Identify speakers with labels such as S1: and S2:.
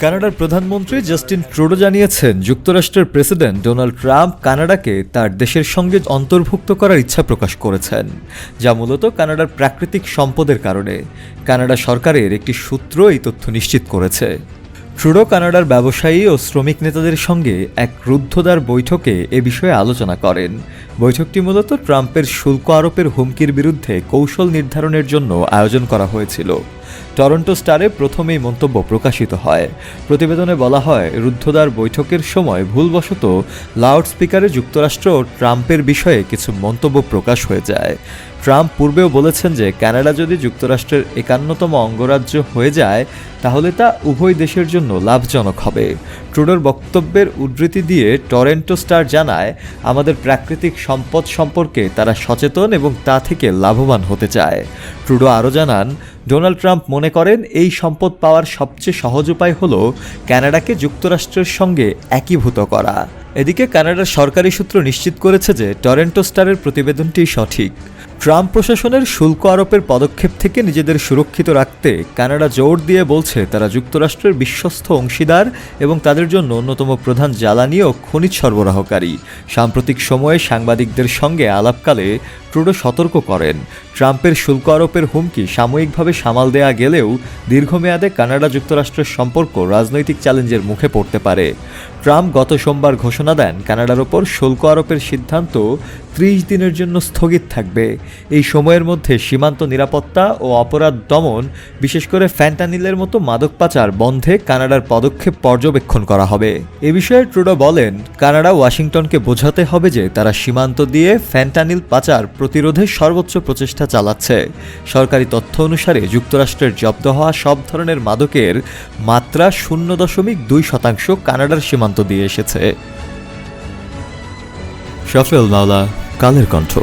S1: কানাডার প্রধানমন্ত্রী Justin Trudeau জানিয়েছেন, যুক্তরাষ্ট্রের প্রেসিডেন্ট ডোনাল্ড ট্রাম্প কানাডাকে তার দেশের সঙ্গে অন্তর্ভুক্ত করার ইচ্ছা প্রকাশ করেছেন, যা মূলত কানাডার প্রাকৃতিক সম্পদের কারণে। কানাডা সরকারের একটি সূত্র এই তথ্য নিশ্চিত করেছে। ট্রুডো কানাডার ব্যবসায়ী ও শ্রমিক নেতাদের সঙ্গে এক রুদ্ধদ্বার বৈঠকে এ বিষয়ে আলোচনা করেন। বৈঠকটি মূলত ট্রাম্পের শুল্ক আরোপের হুমকির বিরুদ্ধে কৌশল নির্ধারণের জন্য আয়োজন করা হয়েছিল। টরন্টো স্টারে প্রথমেই মন্তব্য প্রকাশিত হয়। প্রতিবেদনে বলা হয়, রুদ্ধদ্বার বৈঠকের সময় ভুলবশত লাউডস্পিকারে যুক্তরাষ্ট্র ও ট্রাম্পের বিষয়ে কিছু মন্তব্য প্রকাশ হয়ে যায়। ট্রাম্প পূর্বেও বলেছেন যে কানাডা যদি যুক্তরাষ্ট্রের 51তম অঙ্গরাজ্য হয়ে যায় তাহলে তা উভয় দেশের জন্য লাভজনক হবে। ট্রুডোর বক্তব্যের উদ্ধৃতি দিয়ে টরন্টো স্টার জানায়, আমাদের প্রাকৃতিক সম্পদ সম্পর্কে তারা সচেতন এবং তা থেকে লাভবান হতে চায়। ট্রুডো আরও জানান, ডোনাল্ড ট্রাম্প মনে করেন এই সম্পদ পাওয়ার সবচেয়ে সহজ উপায় হল কানাডাকে যুক্তরাষ্ট্রের সঙ্গে একীভূত করা। এদিকে কানাডার সরকারি সূত্র নিশ্চিত করেছে যে টরন্টো স্টারের প্রতিবেদনটি সঠিক। ট্রাম্প প্রশাসনের শুল্ক আরোপের পদক্ষেপ থেকে নিজেদের সুরক্ষিত রাখতে কানাডা জোর দিয়ে বলছে তারা যুক্তরাষ্ট্রের বিশ্বস্ত অংশীদার এবং তাদের জন্য অন্যতম প্রধান জ্বালানি ও খনিজ সরবরাহকারী। সাম্প্রতিক সময়ে সাংবাদিকদের সঙ্গে আলাপকালে ট্রুডো সতর্ক করেন, ট্রাম্পের শুল্ক আরোপের হুমকি সাময়িকভাবে সামাল দেয়া গেলেও দীর্ঘমেয়াদে কানাডা যুক্তরাষ্ট্রের সম্পর্ক রাজনৈতিক চ্যালেঞ্জের মুখে পড়তে পারে। ট্রাম্প গত সোমবার ঘোষণা দেন কানাডার ওপর শুল্ক আরোপের সিদ্ধান্ত 30 দিনের জন্য স্থগিত থাকবে। এই সময়ের মধ্যে সীমান্ত নিরাপত্তা ও অপরাধ দমন, বিশেষ করে ফ্যান্টানিলের মতো মাদক পাচার বন্ধে কানাডার পদক্ষেপ পর্যবেক্ষণ করা হবে। এ বিষয়ে ট্রুডো বলেন, কানাডা ওয়াশিংটনকে বোঝাতে হবে যে তারা সীমান্ত দিয়ে ফ্যান্টানিল পাচার প্রতিরোধে সর্বোচ্চ প্রচেষ্টা চালাচ্ছে। সরকারি তথ্য অনুসারে যুক্তরাষ্ট্রের জব্দ হওয়া সব ধরনের মাদকের মাত্রা 0.2% কানাডার সীমান্ত দিয়ে এসেছে। শফেল মাওলা, কালের কণ্ঠ।